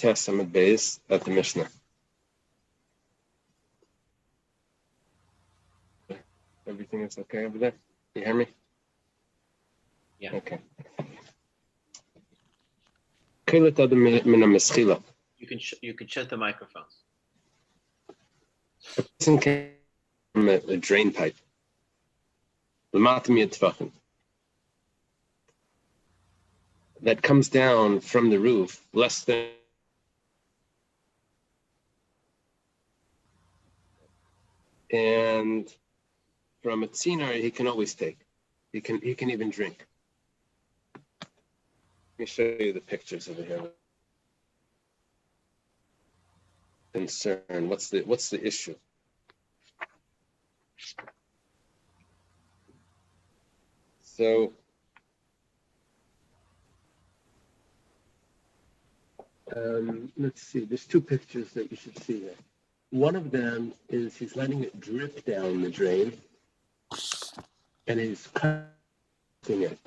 Test Summit Base at the Mishnah. Everything is okay over there? You hear me? Yeah. Okay. You can shut the microphones. A person came from a drain pipe. That comes down from the roof less than and from a tziner he can always take. He can even drink. Let me show you the pictures over here. Concern. What's the issue? So let's see. There's two pictures that you should see there. One of them is he's letting it drip down the drain, and he's cutting it.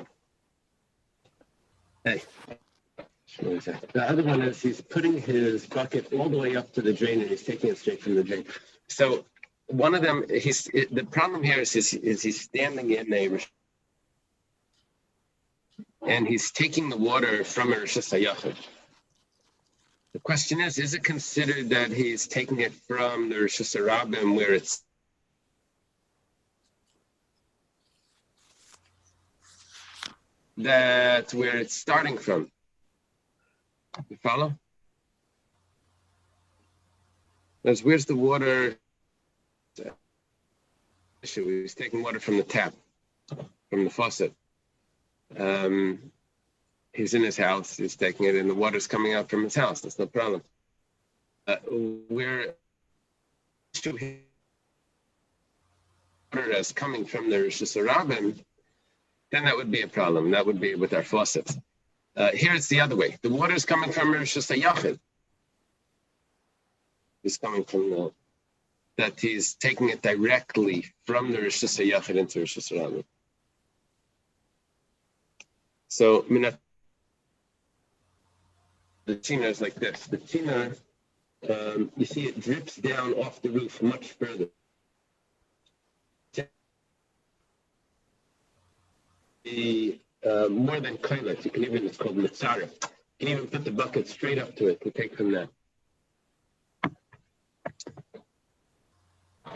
Hey. The other one is he's putting his bucket all the way up to the drain and he's taking it straight from the drain. So one of them, the problem here is he's standing in and he's taking the water from a Rishus HaYachid. The question is it considered that he's taking it from the Rishus HaRabim where it's where it's starting from? You follow? Where's the water issue? He's taking water from the tap, from the faucet. He's in his house, he's taking it, and the water's coming out from his house. That's no problem. Where water is coming from the Rishus HaRabim, then that would be a problem. That would be with our faucets. Here it's the other way. The water is coming from Rishus HaYachid. It's coming from that he's taking it directly from the Rishus HaYachid into Rishus HaRabim. So, the tina is like this. The tina, you see it drips down off the roof much further. More than koilet, it's called mitzaref. You can even put the bucket straight up to it and take from there.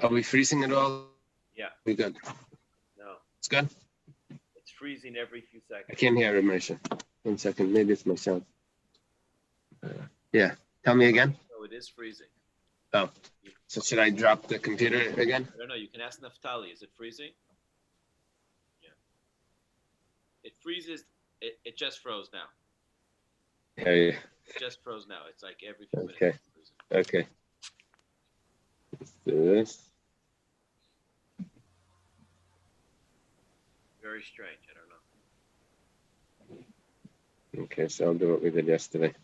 Are we freezing it all? Yeah. We good? No. It's good? It's freezing every few seconds. I can't hear it, Marisha. 1 second, maybe it's my sound. Yeah, tell me again. No, it is freezing. Oh, so should I drop the computer again? I don't know, you can ask Naftali, is it freezing? Yeah. It freezes, it just froze now. Yeah. It just froze now. It's like every few minutes. Okay. Let's do this. Very strange, I don't know. Okay, so I'll do what we did yesterday.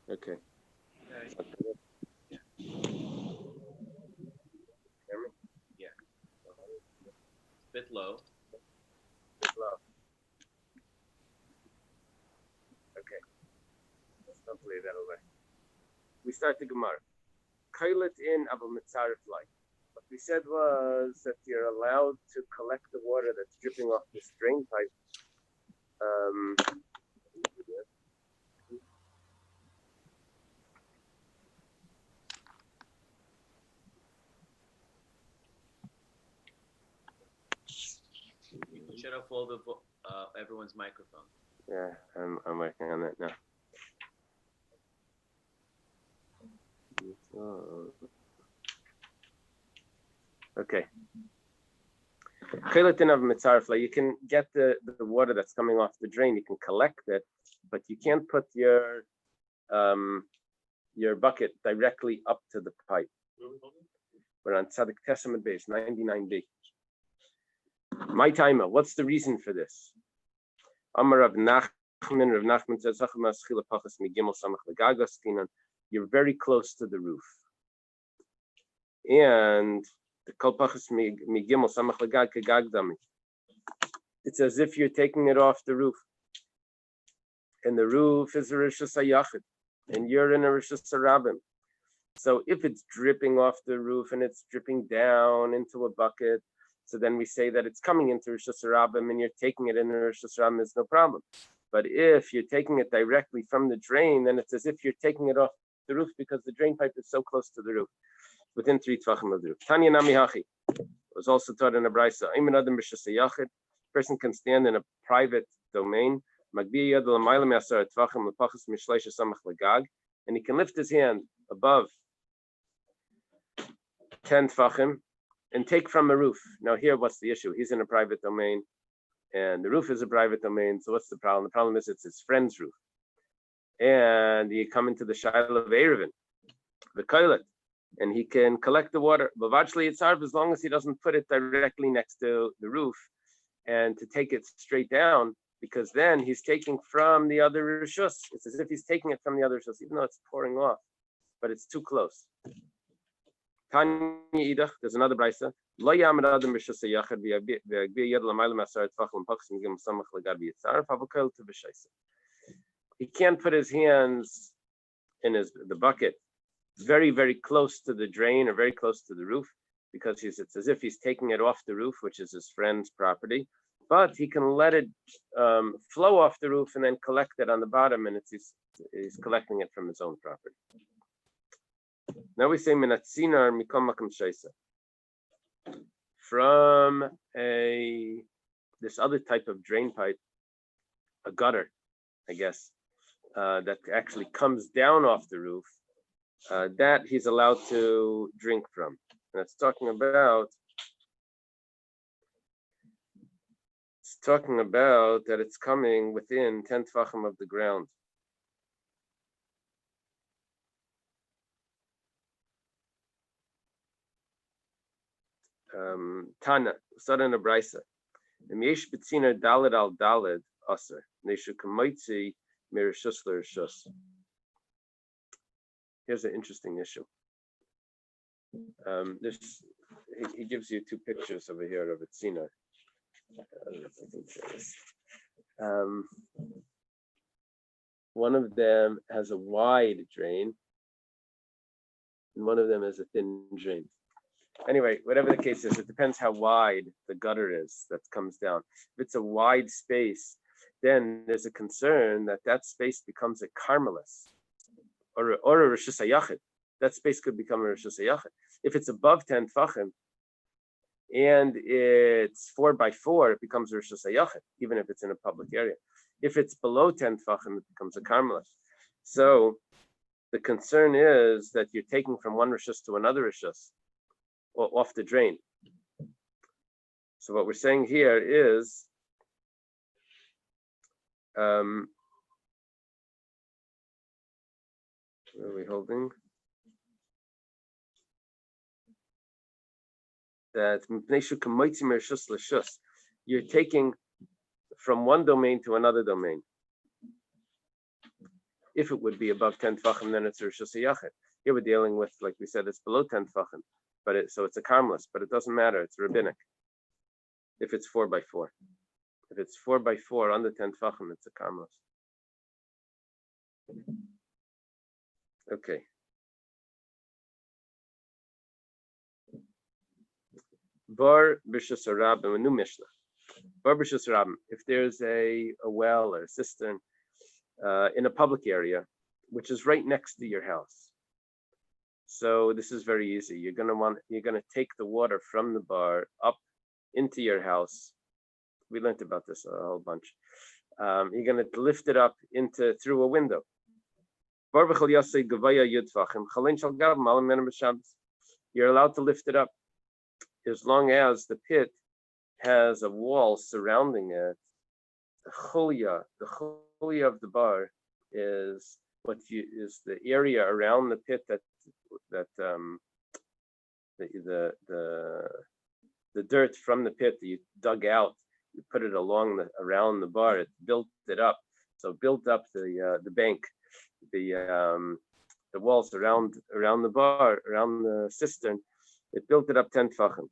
Okay. Yeah. It's a bit low. Okay. Hopefully that'll work. We start the Gemara. Kailet in Abel Mitzaref like. What we said was that you're allowed to collect the water that's dripping off this drain pipe. You can shut off all the everyone's microphone. Yeah, I'm working on that now. Okay. Kailatin of mitzarfla, you can get the water that's coming off the drain, you can collect it, but you can't put your bucket directly up to the pipe. We're on Tzadik Testament base, 99b. My timer, what's the reason for this? Amar Rav Nachman says, you're very close to the roof. And it's as if you're taking it off the roof. And the roof is a Rishus HaYachid. And you're in a Rishus HaRabim. So if it's dripping off the roof and it's dripping down into a bucket, so then we say that it's coming into Rishus HaRabim and you're taking it in Rishus HaRabim, it's no problem. But if you're taking it directly from the drain, then it's as if you're taking it off the roof because the drain pipe is so close to the roof, within 3 tvachim of the roof. Tanya Nami Hachi was also taught in a brisa. Person can stand in a private domain, and he can lift his hand above 10 tvachim and take from a roof. Now here, what's the issue? He's in a private domain, and the roof is a private domain. So what's the problem? The problem is it's his friend's roof, and you come into the Shiloh of Eiruvin, the Koilet, and he can collect the water. But actually, it's hard as long as he doesn't put it directly next to the roof, and to take it straight down, because then he's taking from the other rishus. It's as if he's taking it from the other rishus, even though it's pouring off, but it's too close. Tanya Idach, there's another brisa. Lo yamad adam rishus hayachad v'yagbi yad l'mayla masar tvachim pachsim gim samach l'gad v'yitzaref avokal to v'shaisa. He can't put his hands in the bucket very, very close to the drain or very close to the roof, because it's as if he's taking it off the roof, which is his friend's property. But he can let it flow off the roof and then collect it on the bottom, and he's collecting it from his own property. Now we say minatzinar mikom makam shaisa. From this other type of drain pipe, a gutter, I guess, that actually comes down off the roof, that he's allowed to drink from. And it's talking about that it's coming within 10 tvachim of the ground. Tana, Sadan Abraisa. Yesh betziner daled al daled aser. Neshu kamoitzi mirishus l'rishus. Here's an interesting issue. He gives you 2 pictures over here of a tzina. One of them has a wide drain, and one of them has a thin drain. Anyway, whatever the case is, it depends how wide the gutter is that comes down. If it's a wide space, then there's a concern that space becomes a karmelis or a rishus hayachid. That space could become a rishus hayachid. If it's above 10 tvachim and it's 4 by 4, it becomes a rishus hayachid, even if it's in a public area. If it's below 10 tvachim, it becomes a karmelis. So the concern is that you're taking from one rishus to another rishus, or off the drain. So what we're saying here is where are we holding? That you're taking from one domain to another domain. If it would be above 10 tvachim, then it's a rishus hayachid. Here we're dealing with, like we said, it's below 10 tvachim, so it's a karmelis, but it doesn't matter. It's rabbinic. If it's 4 by 4, if it's 4 by 4 under 10 tvachim, it's a karmelis. Okay. Bar b'shus harabim, a new mishnah. Bar b'shus harabim. If there's a well or a cistern in a public area, which is right next to your house. So this is very easy. You're gonna take the water from the bar up into your house. We learned about this a whole bunch. You're gonna lift it up through a window. You're allowed to lift it up as long as the pit has a wall surrounding it, the chulia of the bar is is the area around the pit that the dirt from the pit that you dug out, you put it around the bar, it built it up. So built up the bank, the walls around the bar, around the cistern, it built it up 10 tfachim.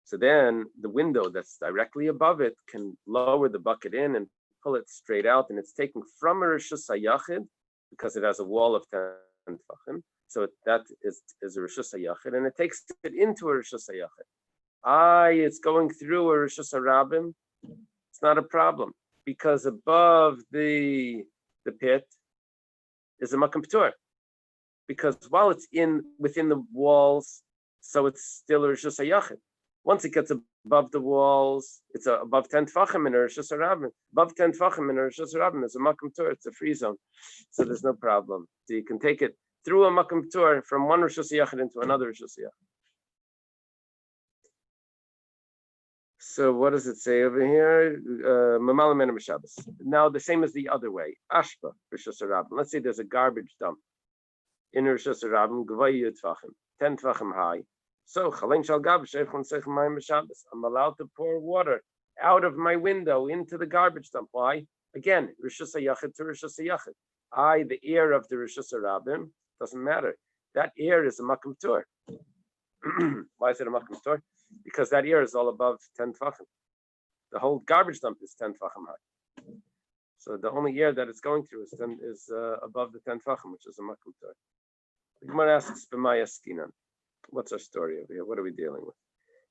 So then the window that's directly above it can lower the bucket in and pull it straight out, and it's taken from a reshus hayachid because it has a wall of 10 tfachim. So that is a reshus hayachid, and it takes it into a reshus hayachid. It's going through a reshus harabim. It's not a problem because above the pit is a makam p'tur. Because while it's within the walls, so it's still a reshus hayachid. Once it gets above the walls, it's above 10 tfachim in a reshus harabim. Above 10 tfachim in a reshus harabim is a makam p'tur. It's a free zone, so there's no problem. So you can take it through a makam p'tur from one reshus hayachid into another reshus hayachid. So what does it say over here? Now the same as the other way. Ashpa reshus harabim. Let's say there's a garbage dump in reshus harabim, gvayyu tfachim, 10 tfachim high. So I'm allowed to pour water out of my window into the garbage dump. Why? Again, reshus hayachid to reshus hayachid. The air of the reshus harabim doesn't matter. That air is a makam p'tur. Why is it a makam p'tur? Because that air is all above 10 tfachim. The whole garbage dump is 10 tfachim high. So the only air that it's going through is above the 10 tfachim, which is a makam p'tur. The Gemara asks, "B'maya skinan." What's our story over here? What are we dealing with?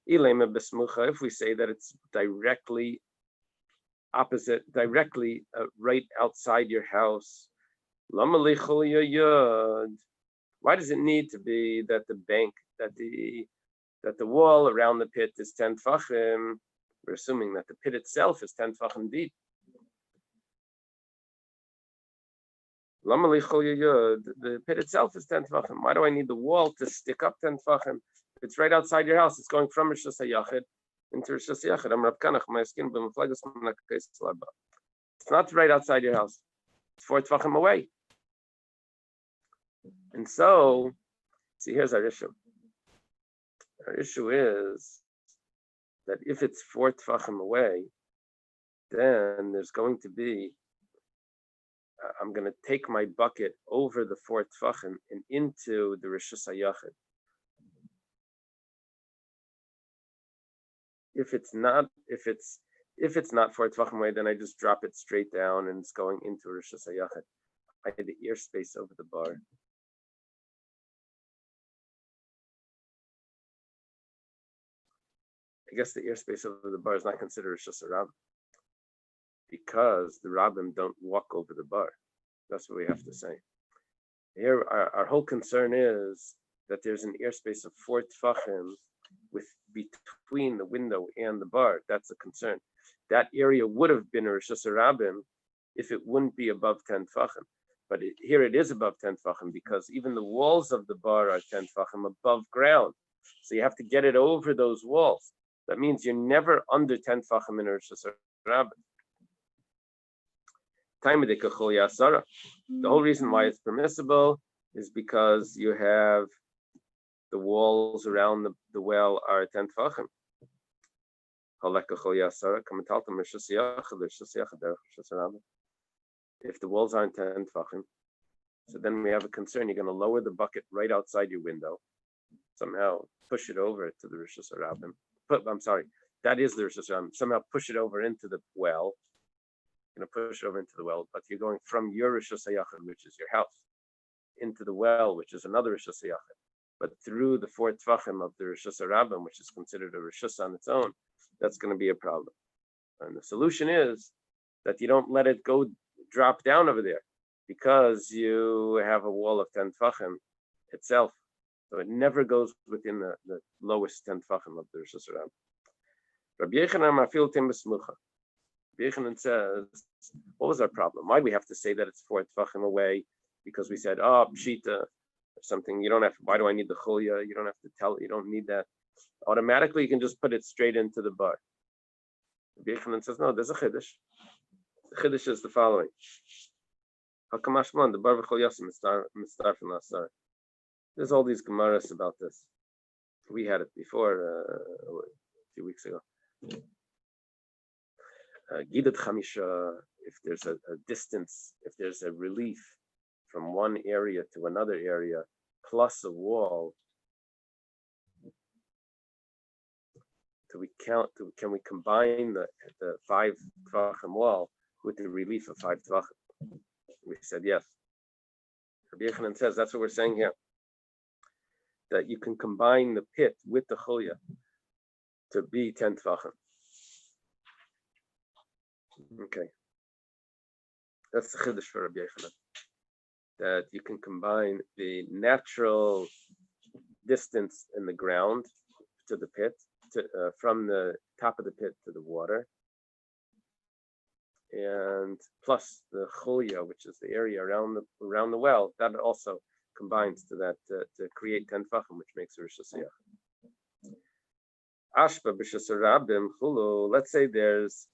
If we say that it's directly opposite, right outside your house, why does it need to be that the bank, that the wall around the pit is 10 tfachim? We're assuming that the pit itself is 10 tfachim deep. The pit itself is 10 tfachim. Why do I need the wall to stick up 10 tfachim? It's right outside your house. It's going from reshus hayachid into reshus hayachid. It's not right outside your house. It's 4 tfachim away. And so, see, here's our issue. Our issue is that if it's 4 tfachim away, then there's going to be I'm going to take my bucket over the 4 tfachim and into the reshus hayachid. If it's not 4 tfachim away, then I just drop it straight down and it's going into reshus hayachid. I had the airspace over the bar. I guess the airspace over the bar is not considered reshus harabim, because the rabbim don't walk over the bar. That's what we have to say. Here, our whole concern is that there's an airspace of 4 tfachim between the window and the bar. That's a concern. That area would have been a reshus harabim if it wouldn't be above 10 tfachim. But here it is above 10 tfachim because even the walls of the bar are 10 tfachim above ground. So you have to get it over those walls. That means you're never under 10 tfachim in a reshus harabim. The whole reason why it's permissible is because you have the walls around the well are 10 tfachim. If the walls aren't 10 tfachim, so then we have a concern. You're going to lower the bucket right outside your window, somehow push it over to the reshus harabim. That is the reshus harabim. Somehow push it over into the well. Going to push over into the well, but you're going from your reshus hayachid, which is your house, into the well, which is another reshus hayachid, but through the 4 tfachim of the reshus harabim, which is considered a reshus on its own. That's going to be a problem. And the solution is that you don't let it drop down over there, because you have a wall of 10 tfachim itself, so it never goes within the lowest 10 tfachim of the reshus harabim. Rabbi Yochanan mafil tim b'smucha. Yochanan says, what was our problem? Why do we have to say that it's 4 tfachim away? Because we said, pshita, or something. You don't have. Why do I need the chulia? You don't have to tell. You don't need that. automatically you can just put it straight into the bar. Rabbi Yochanan says, no, there's a chiddush. The chiddush is the following. Hakamashman, the bar v'chol yasim mistarfin lasar. There's all these gemaras about this. We had it before, a few weeks ago. Gidat chamisha, if there's a distance, if there's a relief from one area to another area, plus a wall, can we combine the 5 tvachim wall with the relief of 5 tvachim? We said yes. Rabbi Yochanan says that's what we're saying here. That you can combine the pit with the chulya to be 10 tvachim. Okay. That's the chiddush for Rabbi Yochanan. That you can combine the natural distance in the ground to the pit, from the top of the pit to the water, and plus the chulya, which is the area around the well, that also combines to that to create 10 tefachim, which makes a Rosh Hashanah. Ashba b'Shas Rabim chulu. Let's say there's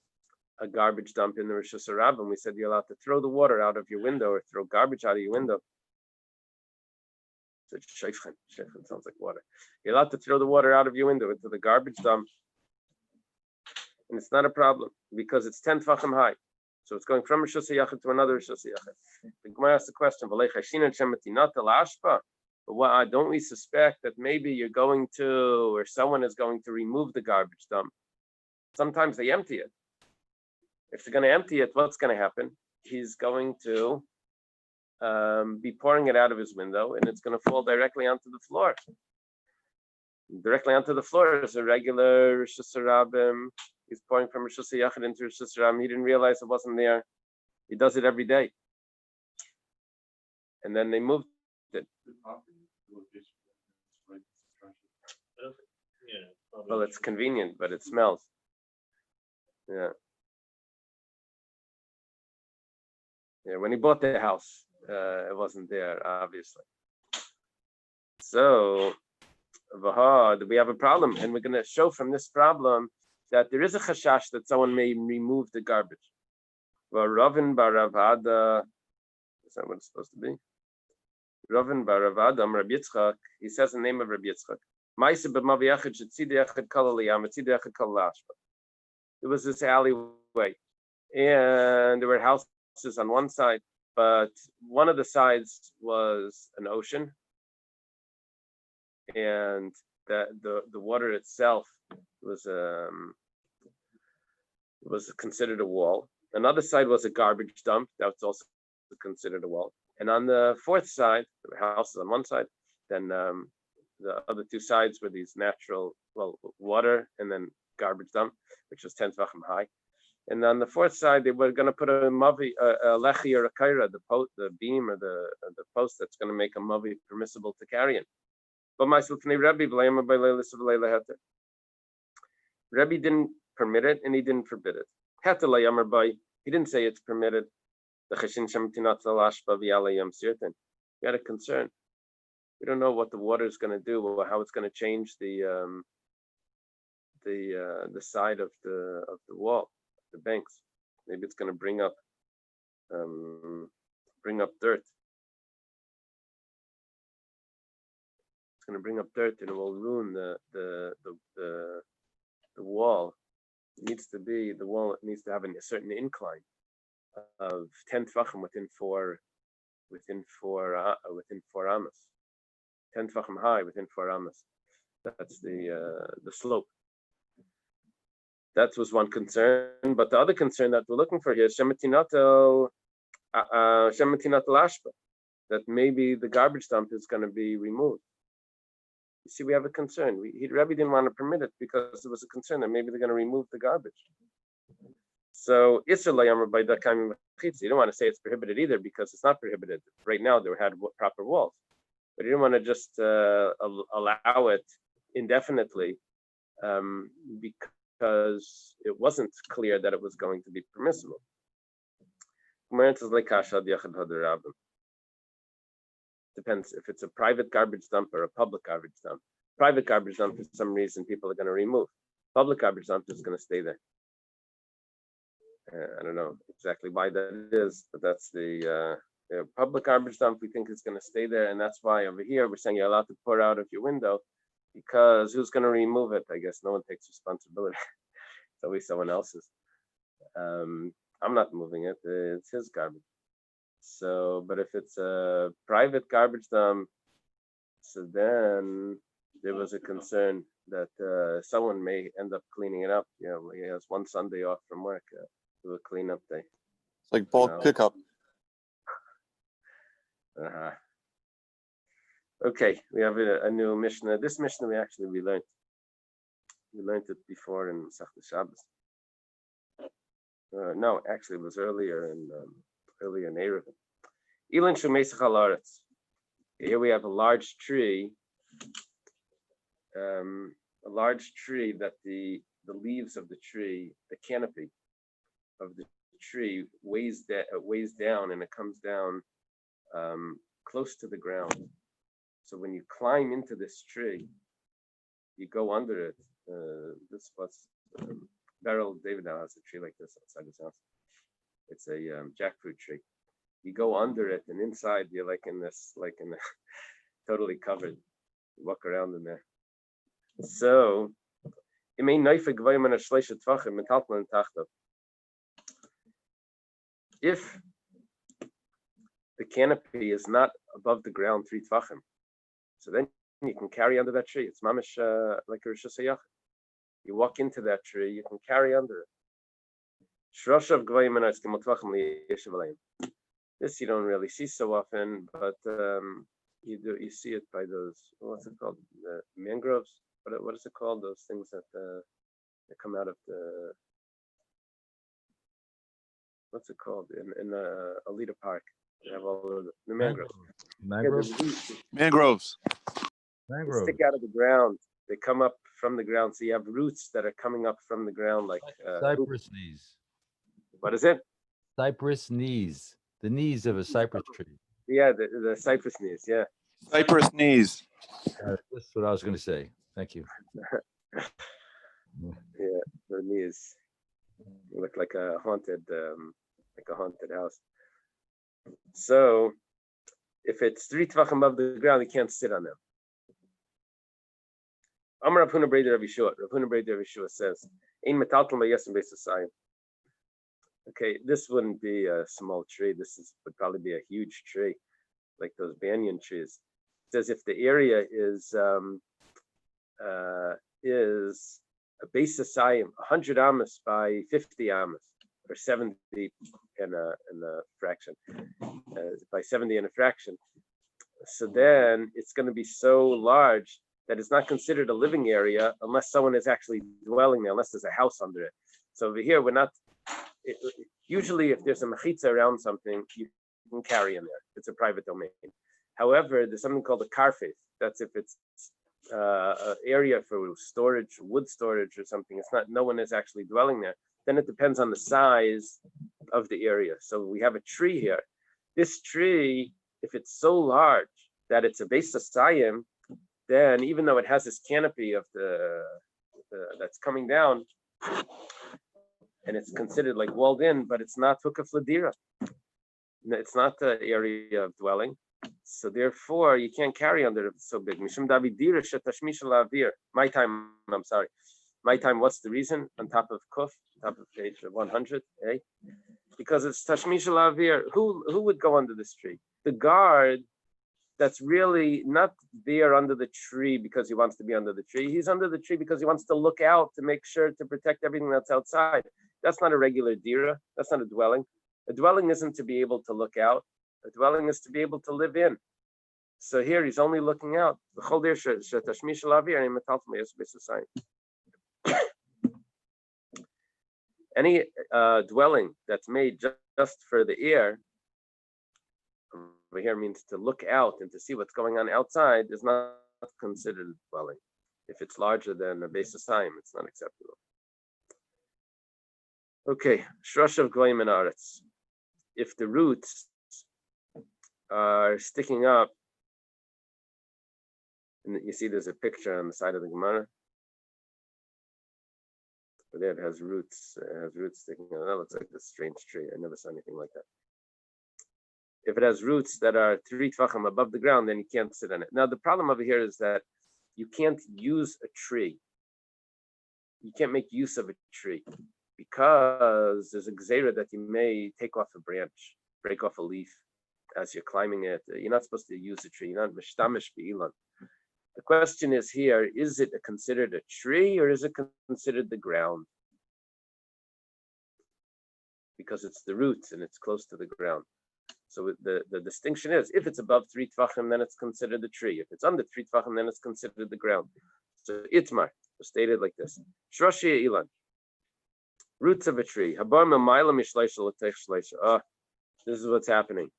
a garbage dump in the Rosh Hashanah. We said you're allowed to throw the water out of your window or throw garbage out of your window. So sheifchen sounds like water. You're allowed to throw the water out of your window into the garbage dump, and it's not a problem because it's 10 tefachim high. So it's going from Rosh Hashanah to another Rosh Hashanah. The Gemara asks the question, but why don't we suspect that maybe you're going to, or someone is going to remove the garbage dump? Sometimes they empty it. If they're going to empty it, what's going to happen? He's going to be pouring it out of his window, and it's going to fall directly onto the floor. Directly onto the floor is a regular Rosh Hashanah. He's pouring from Rosh Hashanah into Rosh Hashanah. He didn't realize it wasn't there. He does it every day. And then they moved it. Well, it's convenient, but it smells. Yeah. Yeah, when he bought the house, it wasn't there, obviously. So, we have a problem, and we're going to show from this problem that there is a chashash that someone may remove the garbage. Eiruvin Baravada, is that what it's supposed to be? Eiruvin Baravada, Rabbi Yitzchak, he says the name of Rabbi Yitzchak. It was this alleyway, and there were houses on one side, but one of the sides was an ocean, and the water itself was considered a wall. Another side was a garbage dump that was also considered a wall. And on the fourth side, there were houses on one side. Then the other two sides were these natural, water and then garbage dump, which was 10 tvachim high. And on the fourth side, they were going to put a mavi, a lechi or a kaira, the beam or the post that's going to make a mavi permissible to carry in. But Rebbe didn't permit it and he didn't forbid it. He didn't say it's permitted. We had a concern. We don't know what the water is going to do or how it's going to change the side of the wall, the banks. Maybe it's going to bring up dirt. It's going to bring up dirt and it will ruin the wall. The wall needs to have a certain incline of 10 tefachim within four amas. 10 tefachim high within 4 amas. That's the slope. That was one concern, but the other concern that we're looking for here is shemetinat ashpa, that maybe the garbage dump is going to be removed. You see, we have a concern. Rebbe didn't want to permit it because there was a concern that maybe they're going to remove the garbage. So you don't want to say it's prohibited either because it's not prohibited. Right now they had proper walls, but you don't want to just allow it indefinitely because it wasn't clear that it was going to be permissible. Depends if it's a private garbage dump or a public garbage dump. Private garbage dump, for some reason, people are going to remove. Public garbage dump is going to stay there. I don't know exactly why that is, but that's the public garbage dump. We think is going to stay there, and that's why over here we're saying you're allowed to pour out of your window, because who's going to remove it? I guess no one takes responsibility. It's always someone else's. I'm not moving it. It's his garbage. So, but if it's a private garbage dump, so then there was a concern that someone may end up cleaning it up. You know, he has one Sunday off from work, do a cleanup day. It's like bulk pickup. Okay, we have a new Mishnah. This Mishnah we learned. We learned it before in Masechta Shabbos. No, actually, it was earlier in Eiruvin. Ilan Shumeisach Haaretz. Here we have a large tree. A large tree that the leaves of the tree, the canopy of the tree weighs down, and it comes down close to the ground. So when you climb into this tree, you go under it. This was Beryl David now has a tree like this outside his house. It's a jackfruit tree. You go under it, and inside you're like in the totally covered. You walk around in there. So, if the canopy is not above the ground 3 tvachim, so then you can carry under that tree. It's mamish like a Rosh Hashanah. You walk into that tree, you can carry under it. This you don't really see so often, but you see it by those, what's it called, the mangroves. What is it called? Those things that come out of the, what's it called in Alita Park? They have all the mangroves. Mangroves. Yeah, Mangroves. they stick out of the ground. They come up from the ground. So you have roots that are coming up from the ground, like cypress knees. What is it? Cypress knees. The knees of a cypress tree. Yeah, the cypress knees. Yeah. Cypress knees. That's what I was going to say. Thank you. Yeah, the knees look like a haunted house. So, if it's 3 tvachim above the ground, you can't sit on them. Amar Rav Huna Breder Rav Yeshua. Rav Huna Breder Rav Yeshua says, "Ein metalton b'yesem b'sasayim." Okay, this wouldn't be a small tree. Would probably be a huge tree, like those banyan trees. It says if the area is a base asayim, 100 amas by 50 amas, or 70 in a fraction, by 70 in a fraction. So then it's going to be so large that it's not considered a living area unless someone is actually dwelling there, unless there's a house under it. So over here, we're not. Usually, if there's a mechitza around something, you can carry in there. It's a private domain. However, there's something called a karfet. That's if it's an area for storage, wood storage or something. It's not. No one is actually dwelling there. Then it depends on the size of the area. So we have a tree here. This tree, if it's so large that it's a beis hasayim, then even though it has this canopy of the that's coming down, and it's considered like walled in, but it's not hukaf ladira. It's not the area of dwelling. So therefore, you can't carry under it. It's so big. Mishum davidira shetashmish lavir. My time. I'm sorry. My time. What's the reason? On top of kuf, top of page 100. Eh? Because it's tashmish lavir. Who would go under this tree? The guard. That's really not there under the tree because he wants to be under the tree. He's under the tree because he wants to look out to make sure to protect everything that's outside. That's not a regular dira. That's not a dwelling. A dwelling isn't to be able to look out. A dwelling is to be able to live in. So here he's only looking out. Any dwelling that's made just for the air, over here means to look out and to see what's going on outside, is not considered a dwelling. If it's larger than a beis hasayim, it's not acceptable. Okay, shrosh of goyim and aretz. If the roots are sticking up And you see there's a picture on the side of the Gemara. But there it has roots. It has roots sticking out. That looks like a strange tree. I never saw anything like that. If it has roots that are 3 tvachim above the ground, then you can't sit on it. Now the problem over here is that you can't use a tree. You can't make use of a tree because there's a gzeira that you may take off a branch, break off a leaf as you're climbing it. You're not supposed to use a tree. You're not mishtamish be'ilan. The question is here, is it considered a tree or is it considered the ground? Because it's the roots and it's close to the ground. So the distinction is, if it's above 3 tvachim, then it's considered the tree. If it's under 3 tvachim, then it's considered the ground. So itmar was stated like this: Shroshi ilan, roots of a tree. This is what's happening.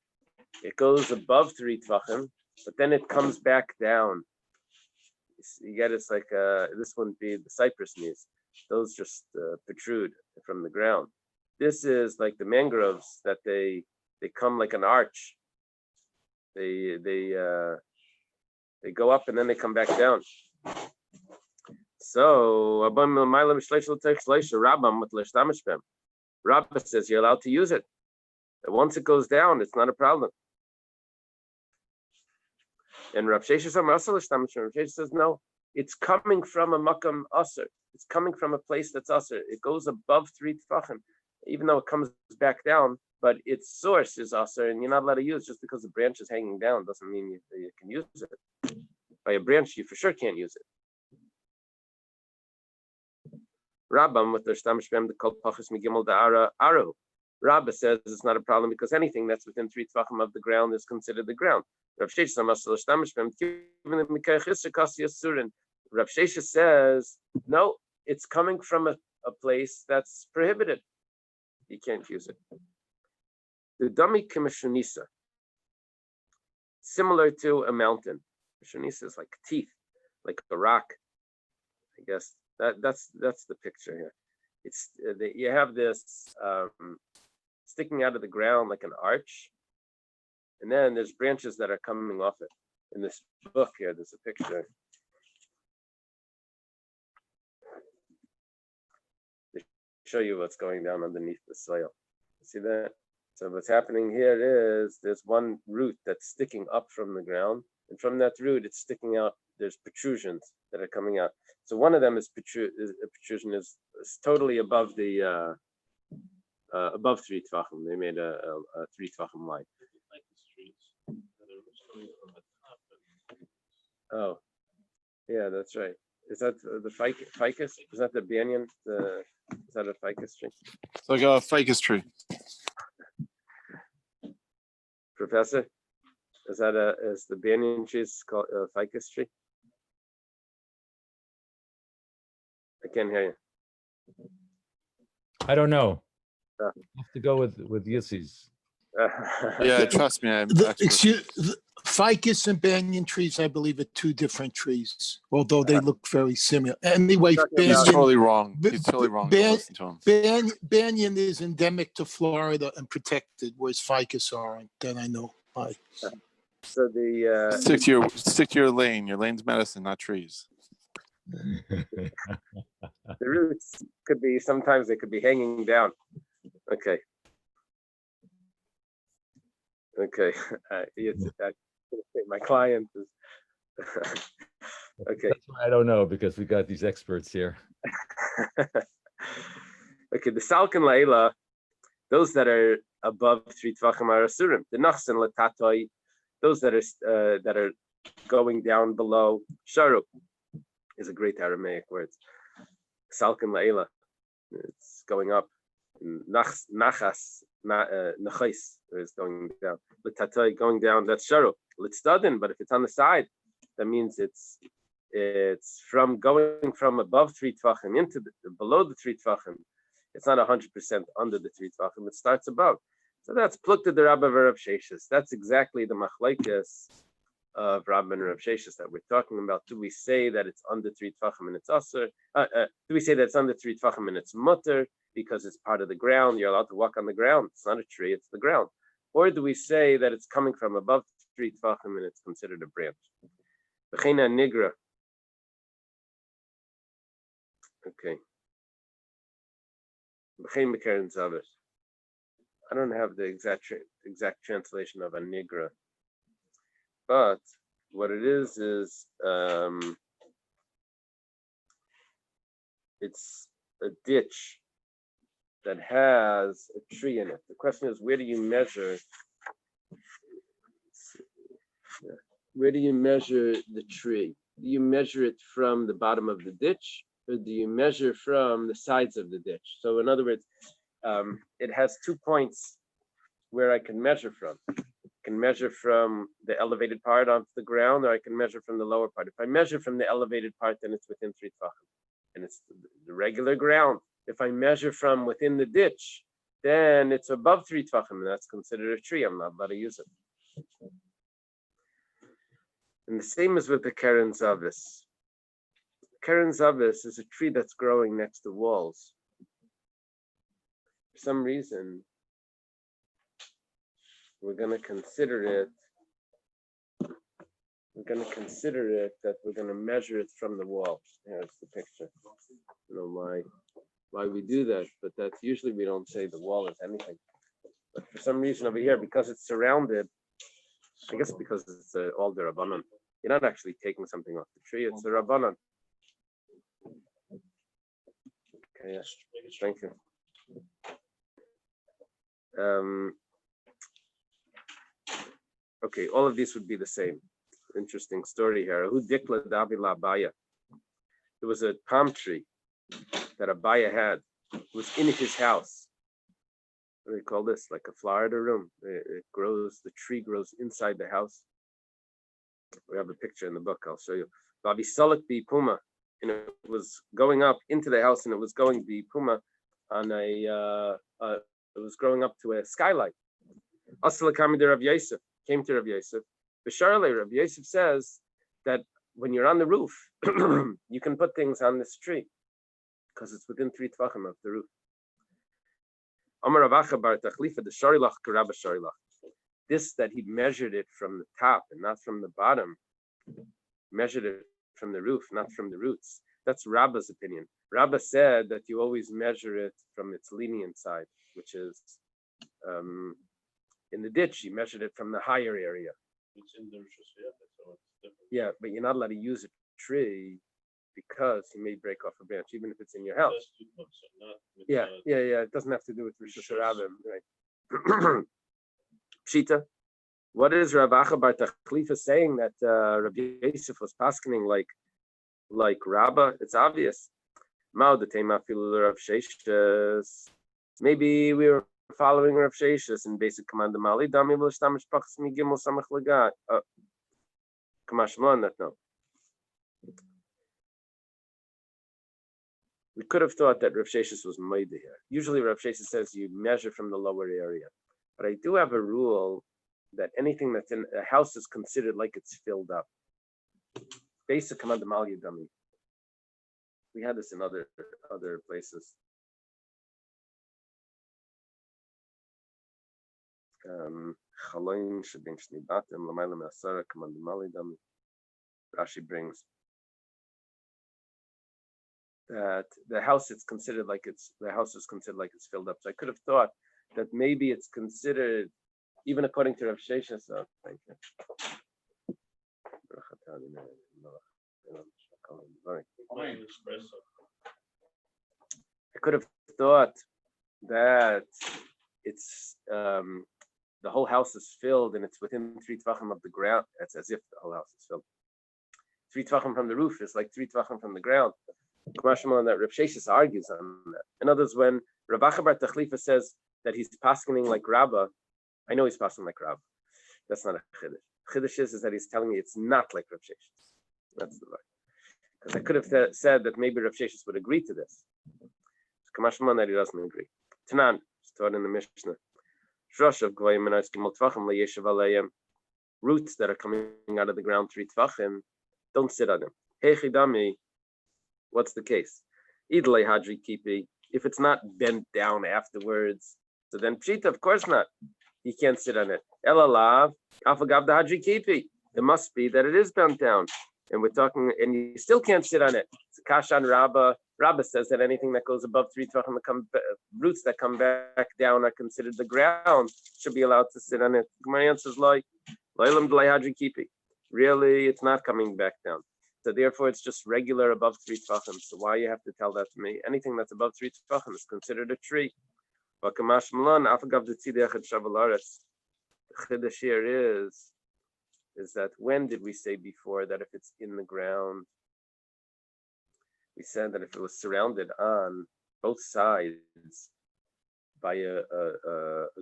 It goes above 3 tvachim, but then it comes back down. You get it's like this wouldn't be the cypress knees; those just protrude from the ground. This is like the mangroves that they come like an arch. They go up and then they come back down. So Rabba says you're allowed to use it. And once it goes down, it's not a problem. And Rav Shesha says no, it's coming from a makam aser. It's coming from a place that's aser. It goes above 3 tefachim, even though it comes back down, but its source is aser, and you're not allowed to use just because the branch is hanging down doesn't mean you can use it. By a branch, you for sure can't use it. Rabbam with their stamshpem the kol pachas migimel da'ara aru. Rabba says it's not a problem because anything that's within 3 tvachim of the ground is considered the ground. Rav Shesha says no, it's coming from a place that's prohibited. You can't use it. The dami kimishunisa, similar to a mountain. Mishunisa is like teeth, like a rock. I guess that's the picture here. It's you have this sticking out of the ground like an arch, and then there's branches that are coming off it. In this book here, there's a picture. They show you what's going down underneath the soil. See that? So what's happening here is there's one root that's sticking up from the ground, and from that root, it's sticking out. There's protrusions that are coming out. So one of them is protrusion is totally above the above 3 tvachim. They made a 3 tvachim line. Oh, yeah, that's right. Is that the ficus? Is that the banyan? Is that a ficus tree? It's like a ficus tree. Professor, is the banyan tree called a ficus tree? I can't hear you. I don't know. I have to go with Yissi's. Yeah, trust me. Ficus and banyan trees, I believe, are 2 different trees, although they look very similar. Anyway, He's totally wrong. He's totally wrong. Don't listen to him. Banyan is endemic to Florida and protected, whereas ficus aren't. That I know. So the stick to your lane. Your lane's medicine, not trees. the roots could be sometimes they could be hanging down. Okay. My client is okay. That's why I don't know, because we got these experts here. Okay, the salkin laila, those that are above 3 tvachim are asurim. The nachsen letatoi, those that are going down below sharu, is a great Aramaic word. Salkin laila, it's going up. Nachas, nachais is going down. Letatoi going down. That's sharu. Litzdadin, but if it's on the side, that means it's from going from above 3 tvachim into below the 3 tvachim. It's not 100% under the 3 tvachim. It starts above. So that's plukta the Rabba Rav Sheshis. That's exactly the machlekes of Rabba and Rav Sheshis that we're talking about. Do we say that it's under 3 tvachim and it's aser? Do we say that it's under 3 tvachim and it's mutter because it's part of the ground? You're allowed to walk on the ground. It's not a tree, it's the ground. Or do we say that it's coming from above 3 tvachim and it's considered a branch? B'cheina nigra. Okay. B'chein b'keren zavis. I don't have the exact translation of a nigra, but what it is it's a ditch that has a tree in it. The question is, where do you measure? Where do you measure the tree? Do you measure it from the bottom of the ditch, or do you measure from the sides of the ditch? So in other words, it has 2 points where I can measure from. I can measure from the elevated part onto the ground, or I can measure from the lower part. If I measure from the elevated part, then it's within 3 tvachim, and it's the regular ground. If I measure from within the ditch, then it's above 3 tvachim, and that's considered a tree. I'm not allowed to use it. And the same is with the keren zavis. Keren zavis is a tree that's growing next to walls. For some reason, we're going to consider it that we're going to measure it from the wall. Here's the picture. I don't know why we do that, but that's usually we don't say the wall is anything. But for some reason over here, because it's surrounded, I guess because it's all the Rabbanon. You're not actually taking something off the tree, it's the Rabbanon. Okay, yes, thank you. Okay, all of these would be the same. Interesting story here. Who dikla davila Abaya? There was a palm tree that Abaya had. It was in his house. What do they call this? Like a Florida room. It grows, the tree grows inside the house. We have a picture in the book, I'll show you. Babi Salak bi Puma. And it was going up into the house, and it was going bi Puma on it was growing up to a skylight. Asla Kamid Rav Yosef came to Rav Yosef. Bisharle, Rav Yosef says that when you're on the roof, you can put things on this tree because it's within 3 tvachim of the roof. Amar Ravacha bar Tachlifa the Sharilach Karabba Sharilach. This that he measured it from the top and not from the bottom, measured it from the roof, not from the roots. That's Rabba's opinion. Rabba said that you always measure it from its lenient side, which is in the ditch. You measured it from the higher area. It's in the so it's different. Yeah, but you're not allowed to use a tree because you may break off a branch, even if it's in your house. Yeah. It doesn't have to do with Rosh Hashanah, right? Pshita. What is Rav Acha bar Tachlifa saying that Rabbi Yosef was paskening like Rabba? It's obvious. Maybe we were following Rav Sheshis in basic command. Mali dami v'l'shtamish pachas migimel samach lagat. Kamash Malon that no. We could have thought that Rav Sheshis was Maida here. Usually Rav Sheshis says you measure from the lower area. But I do have a rule that anything that's in a house is considered like it's filled up. Basic command Mali dami. We had this in other places. Rashi brings that the house is considered like it's filled up. So I could have thought that maybe it's considered, even according to Rav Sheshes. So thank you. I could have thought that it's the whole house is filled and it's within 3 tvachim of the ground. It's as if the whole house is filled. 3 tvachim from the roof is like 3 tvachim from the ground. Kamashma that Rav Sheshes argues on that. In other words, when Rav Acha bar Tachlifa says that he's paskening like Rabba, I know he's paskening like Rabba. That's not a chiddush. Chiddush is that he's telling me it's not like Rav Sheshes. That's the right. Because I could have said that maybe Rav Sheshes would agree to this. Kamashma that he doesn't agree. Tanan, it's taught in the Mishnah. Roots that are coming out of the ground 3 tvachim, don't sit on them. Hey chidami, what's the case? Idlei hadri kipi. If it's not bent down afterwards, so then pshita, of course not. You can't sit on it. Elalav afagav the hadri kipi. It must be that it is bent down. And we're talking, and you still can't sit on it. It's Kashan Rabba. Rabba says that anything that goes above 3 tvachim, roots that come back down are considered the ground, should be allowed to sit on it. Gemara answers really, it's not coming back down. So therefore, it's just regular above 3 tvachim. So why you have to tell that to me? Anything that's above 3 tvachim is considered a tree. But Kamash Malan, Afagav the Tzidech and Shavalaretz. The Chiddush here is that when did we say before that if it's in the ground? We said that if it was surrounded on both sides by a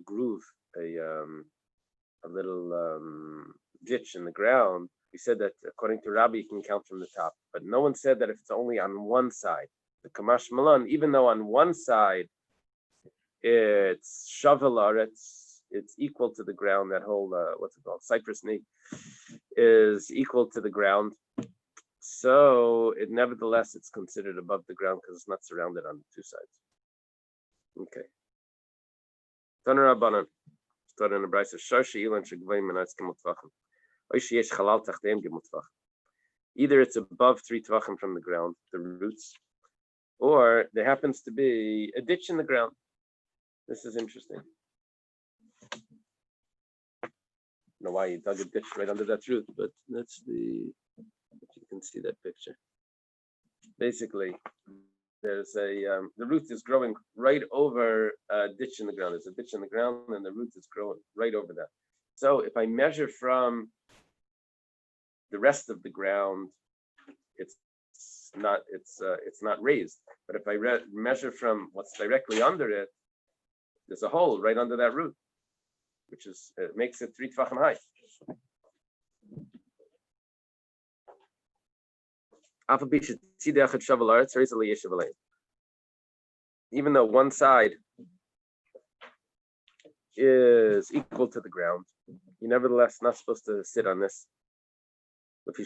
groove, a little ditch in the ground, we said that according to Rabbi, you can count from the top. But no one said that if it's only on one side. The Kamash Malan, even though on one side it's Shavalar, it's equal to the ground, that whole, what's it called, cypress knee, is equal to the ground. So it nevertheless, it's considered above the ground because it's not surrounded on the two sides. Okay. Taner Rabbanan, started in the Brisa, Sharshi Ilan Shegvayim Menatz Gemut Tvachim. Oishi Yesh Chalal Tachteim Gemut Tvachim. Either it's above 3 tvachim from the ground, the roots, or there happens to be a ditch in the ground. This is interesting. I don't know why he dug a ditch right under that root, but that's if you can see that picture. Basically, there's the root is growing right over a ditch in the ground. There's a ditch in the ground and the root is growing right over that. So if I measure from the rest of the ground, it's not raised. But if I measure from what's directly under it, there's a hole right under that root, which makes it 3 tvachim high. Even though one side is equal to the ground, you're nevertheless not supposed to sit on this. Okay.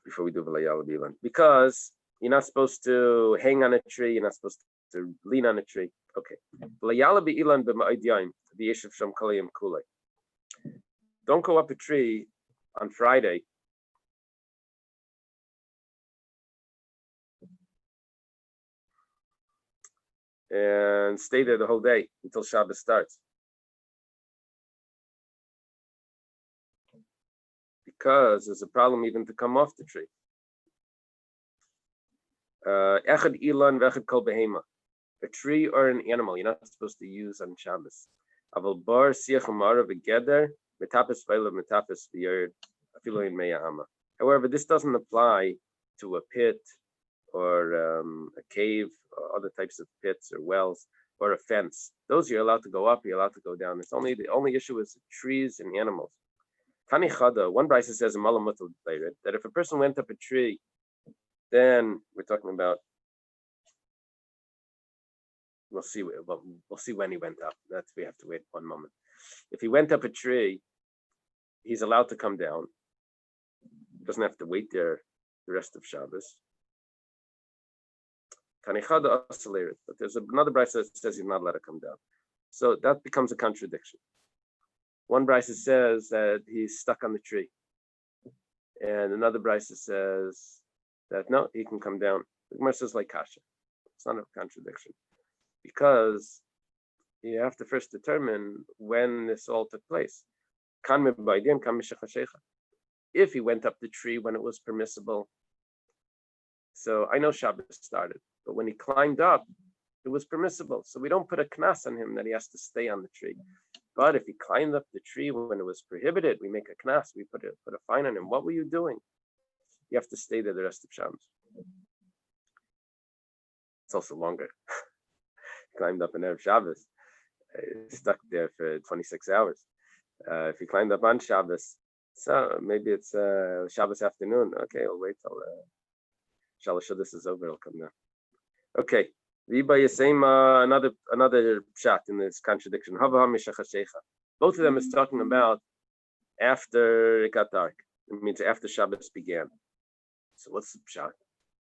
Before we do V'layala Bilan, because you're not supposed to hang on a tree, you're not supposed to lean on a tree. Okay. V'layala Bilan b'ma'idyayin, the Yeshiv Sham Kalayim Kulei. Don't go up a tree on Friday and stay there the whole day until Shabbos starts. Because there's a problem even to come off the tree. Echad ilan v'echad kol behema. A tree or an animal you're not supposed to use on Shabbos. Aval bar siach umara v'geder metapes v'ela metapes v'yerd afilu in meya hama. However, this doesn't apply to a pit or a cave or other types of pits or wells or a fence. Those you're allowed to go up, you're allowed to go down. The only issue is trees and animals. Tani Chada, one Brisa says that if a person went up a tree, then we're talking about, we'll see when he went up. We have to wait one moment. If he went up a tree, he's allowed to come down. He doesn't have to wait there the rest of Shabbos. Tani Chada oscillated, but there's another Brisa that says he's not allowed to come down. So that becomes a contradiction. One Brisa says that he's stuck on the tree, and another Brisa says that no, he can come down. The Gemara says like kasha. It's not a contradiction because you have to first determine when this all took place. If he went up the tree when it was permissible, so I know Shabbos started, but when he climbed up, it was permissible. So we don't put a knas on him that he has to stay on the tree. But if he climbed up the tree when it was prohibited, we make a knas, we put a fine on him. What were you doing? You have to stay there the rest of Shabbos. It's also longer. Climbed up in Erev Shabbos, stuck there for 26 hours. If he climbed up on Shabbos, so maybe it's Shabbos afternoon. Okay, I'll wait till Shalosh this is over. I'll come down. Okay. Another shot in this contradiction. Both of them is talking about after it got dark. It means after Shabbos began. So what's the shot?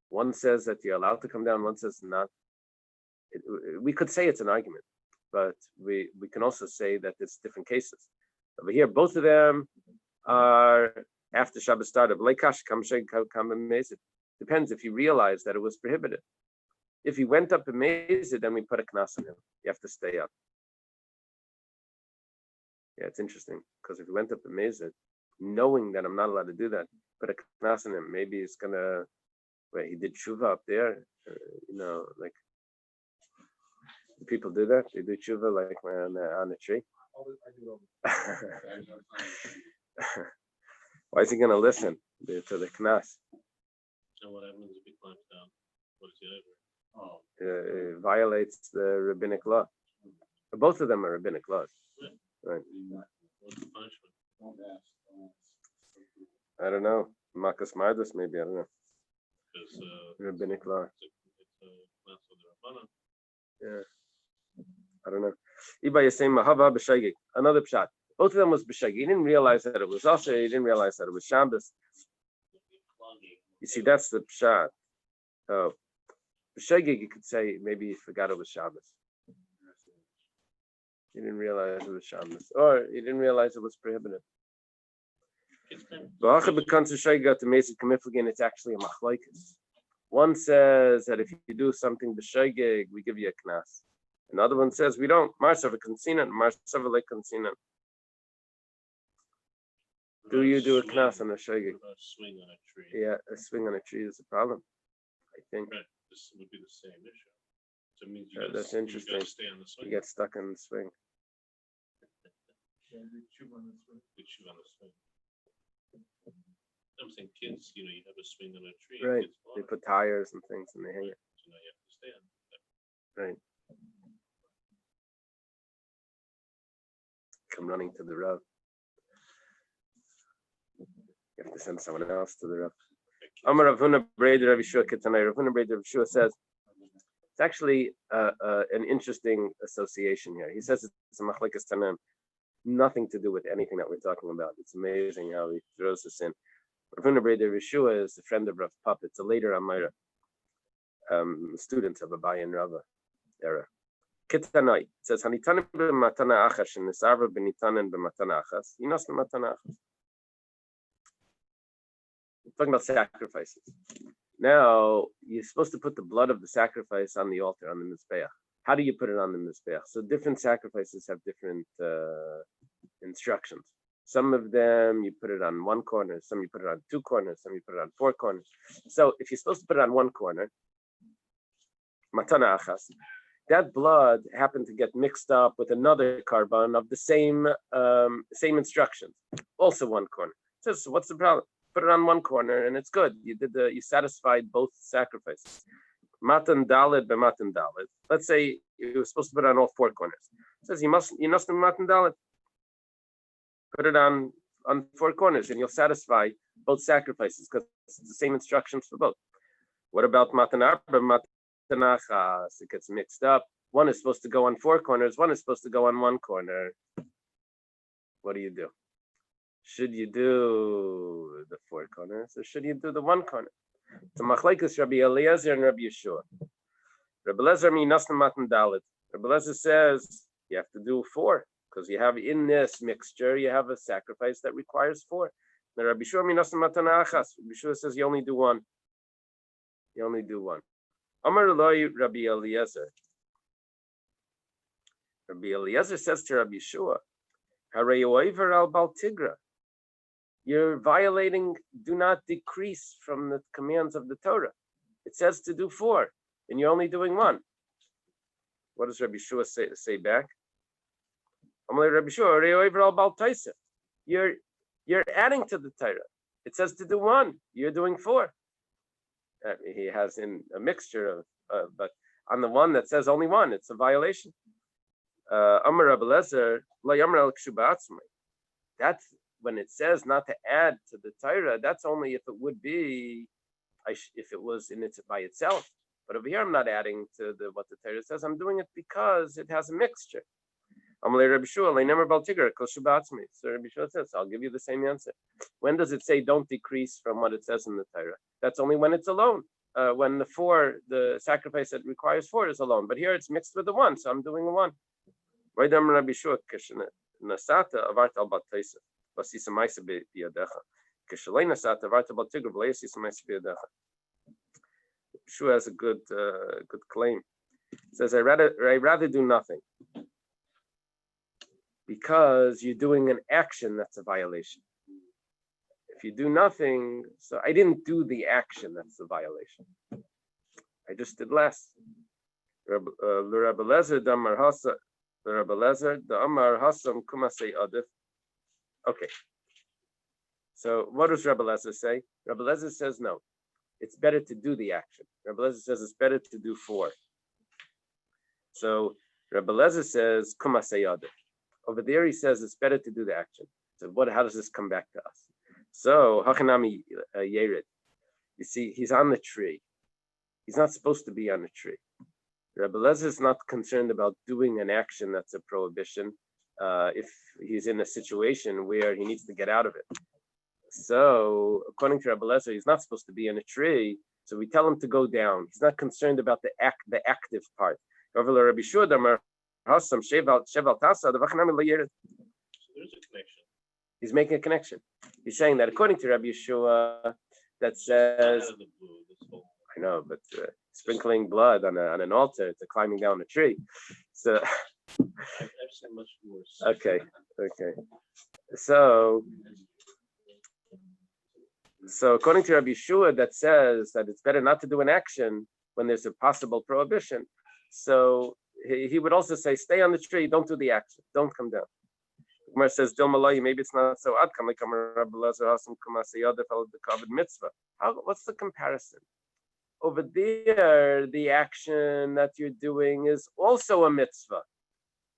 One says that you're allowed to come down, one says not. We could say it's an argument, but we can also say that it's different cases. Over here, both of them are after Shabbos started. Depends if you realize that it was prohibited. If he went up amazed, then we put a knas on him. You have to stay up. Yeah, it's interesting because if he went up amazed, knowing that I'm not allowed to do that, put a knas on him. Maybe it's gonna. Wait, he did tshuva up there. Like people do that. They do tshuva like on a tree. Why is he gonna listen to the knas? So what happens if he climbs down? What is he over? It violates the rabbinic law. Both of them are rabbinic laws. Right. What's the punishment? I don't know. Makas Mardas, maybe, I don't know. Because Rabbinic law. Yeah. I don't know. Iba Yasem Mahava B'Shagig. Another pshat. Both of them was B'Shagig. He didn't realize that it was Asher. He didn't realize that it was Shabbos. You see, that's the pshat. Oh. B'Shagig, you could say maybe he forgot it was Shabbos. He didn't realize it was Shabbos. Or he didn't realize it was prohibited. It's actually a machlokes. One says that if you do something b'shogeg, we give you a knas. Another one says we don't. Marsav konsinan, marsav lekonsinan. Do you do a knas on a shogeg? Swing on a tree. Yeah, a swing on a tree is a problem. I think. Right. This would be the same issue. So it means that's interesting. You stay on the swing. You get stuck on the swing. We chew on the swing. I'm saying kids, you have a swing on a tree. Right. They put tires and things and they hang it. So now you have to stay on it. Right. Come running to the Rav. You have to send someone else to the Rav. Amar Rav Huna Breder Rav Yeshua Ketanai. Rav Huna Breder Rav Yeshua says it's actually an interesting association here. He says it's a machlekes Tanaim, nothing to do with anything that we're talking about. It's amazing how he throws this in. Rav Huna Breder Rav Yeshua is a friend of Rav Papa. It's a later Amira, student of Abaye and Rava era. Ketanai. It says Hanitanim b'matana achas and nisarva b'nitanen b'matana achas. Yinas b'matana achas. Talking about sacrifices. Now, you're supposed to put the blood of the sacrifice on the altar, on the mizbeach. How do you put it on the mizbeach? So different sacrifices have different instructions. Some of them, you put it on one corner. Some you put it on two corners. Some you put it on four corners. So if you're supposed to put it on one corner, matana achas, that blood happened to get mixed up with another carbon of the same instructions. Also one corner. So what's the problem? Put it on one corner and it's good. You satisfied both sacrifices. Matan dalid b'matan dalid. Let's say you were supposed to put it on all four corners. It says you must matan dalid. Put it on four corners and you'll satisfy both sacrifices because it's the same instructions for both. What about matan arba, matan achas? It gets mixed up. One is supposed to go on four corners. One is supposed to go on one corner. What do? Should you do the four corners or should you do the one corner? It's a machlekes Rabbi Eliezer and Rabbi Yeshua. Rabbi Eliezer minasna matan dalid. Rabbi Eliezer says you have to do four because you have in this mixture you have a sacrifice that requires four. Now Rabbi Yeshua minasna matan achas. Rabbi Yeshua says you only do one. You only do one. Amar Eloi Rabbi Eliezer. Rabbi Eliezer says to Rabbi Yeshua, Harei oiver al bal tigra. You're violating, do not decrease from the commands of the Torah. It says to do four, and you're only doing one. What does Rabbi Yeshua say back? You're adding to the Torah. It says to do one, you're doing four. He has in a mixture of, but on the one that says only one, it's a violation. Amar Rabbi Eliezer, that's when it says not to add to the Torah, that's only if it would be, if it was in it by itself. But over here, I'm not adding to what the Torah says. I'm doing it because it has a mixture. So Rabbi Yeshua says, I'll give you the same answer. When does it say don't decrease from what it says in the Torah? That's only when it's alone. When the sacrifice that requires four is alone. But here it's mixed with the one, so I'm doing the one. nasata avarta al bataisa. Vasisa maisa biyadecha. Kishalei nasata avarta al batigra v'leisisa maisa biyadecha. Shua has a good claim. It says, I rather do nothing because you're doing an action that's a violation. If you do nothing, so I didn't do the action that's the violation. I just did less. L'Rabbi Lezer d'Amar Hasa, L'Rabbi Lezer d'Amar Hasam Kumasei Adif. Okay. So what does Rabbi Lezer say? Rabbi Lezer says no. It's better to do the action. Rabbi Lezer says it's better to do 4. So Rabbi Lezer says Kumasei Adif. Over there he says it's better to do the action. So how does this come back to us? So Hachanami Yerid. You see, he's on the tree. He's not supposed to be on the tree. Rabbi Lezer is not concerned about doing an action that's a prohibition if he's in a situation where he needs to get out of it. So according to Rabbi Lezer, he's not supposed to be in a tree. So we tell him to go down. He's not concerned about the active part. Rabbi Shua Damar Hasam Sheval Tasa the Vachanami Yerid. There's a connection. He's making a connection. He's saying that according to Rabbi Yeshua, that says, I know, but sprinkling blood on an altar to climbing down a tree. So, I've seen much worse. Okay. So according to Rabbi Yeshua, that says that it's better not to do an action when there's a possible prohibition. So he would also say, stay on the tree, don't do the action, don't come down. Gemara says, Dilmalai, maybe it's not so odd. Mitzvah. What's the comparison? Over there, the action that you're doing is also a mitzvah.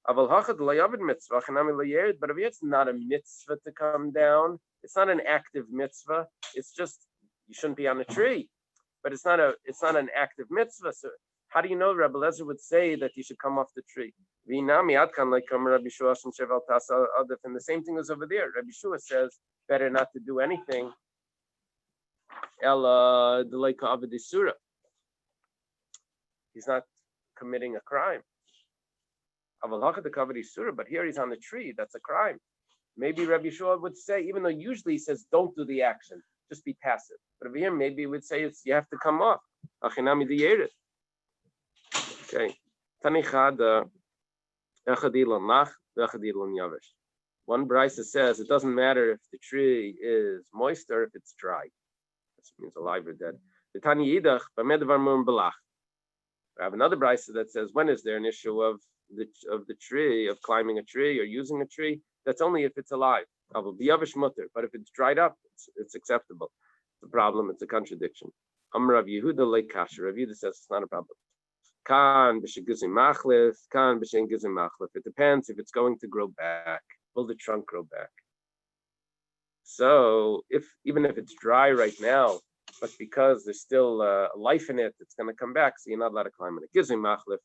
But over here, it's not a mitzvah to come down. It's not an active mitzvah. It's just you shouldn't be on a tree. But it's not an active mitzvah. So how do you know Rabbi Lezer would say that you should come off the tree? And the same thing is over there. Rabbi Shua says better not to do anything. He's not committing a crime. But here he's on the tree. That's a crime. Maybe Rabbi Shua would say, even though usually he says don't do the action, just be passive. But over here, maybe he would say you have to come off. Okay. One brisa says it doesn't matter if the tree is moist or if it's dry. This means alive or dead. I have another brisa that says when is there an issue of the tree, of climbing a tree or using a tree? That's only if it's alive. But if it's dried up, it's acceptable. It's a problem. It's a contradiction. Rav Yehuda like kasha. Rav Yehuda says it's not a problem. It depends if it's going to grow back. Will the trunk grow back? So even if it's dry right now, but because there's still life in it, it's going to come back. So you're not allowed to climb it. Gizim machlif.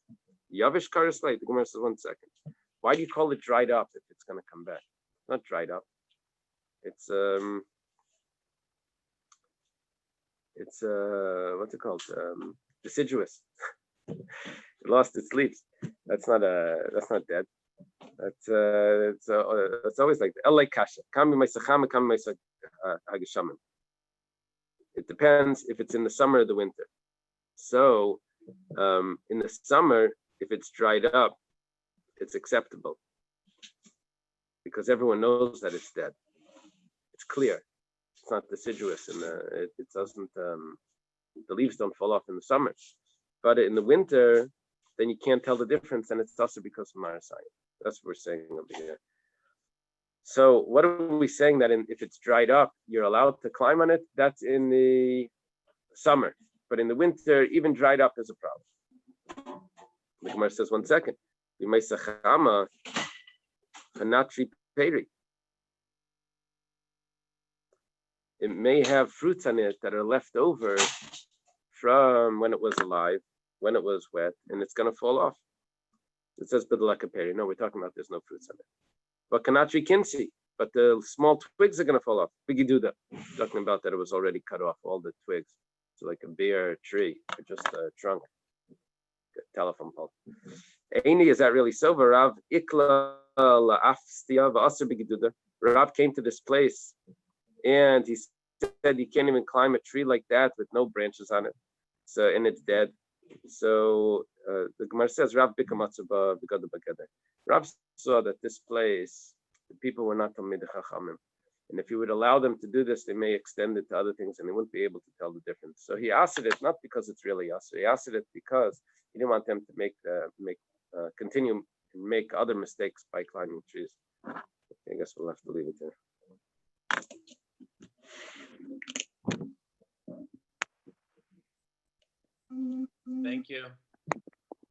Yavish karislay. The Gemara says 1 second. Why do you call it dried up if it's going to come back? It's not dried up. It's what's it called? Deciduous. It lost its leaves. That's not dead. It's always like the kasha. It depends if it's in the summer or the winter. So in the summer, if it's dried up, it's acceptable because everyone knows that it's dead. It's clear. It's not deciduous, and it doesn't. The leaves don't fall off in the summer, but in the winter, then you can't tell the difference, and it's also because of marasayim. That's what we're saying over here. So what are we saying that if it's dried up, you're allowed to climb on it? That's in the summer, but in the winter, even dried up is a problem. The Gemara says 1 second. It may have fruits on it that are left over from when it was alive, when it was wet, and it's going to fall off. It says bidlaka peri. No, we're talking about there's no fruits on it. But kanatri kinsi, but the small twigs are going to fall off. Bigiduda, talking about that it was already cut off, all the twigs. So like a bare tree, or just a trunk, a telephone pole. Aini, is that really so? Varav ikla Rab came to this place and he said you can't even climb a tree like that with no branches on it. So and it's dead. So the Gemara says Rab Bikamatsuba Bigada Bagada. Rab saw that this place, the people were not Talmidei Chachamim. And if you would allow them to do this, they may extend it to other things and they wouldn't be able to tell the difference. So he asked it not because it's really Yasser. He asked it because he didn't want them to continue and make other mistakes by climbing trees. I guess we'll have to leave it there. Thank you.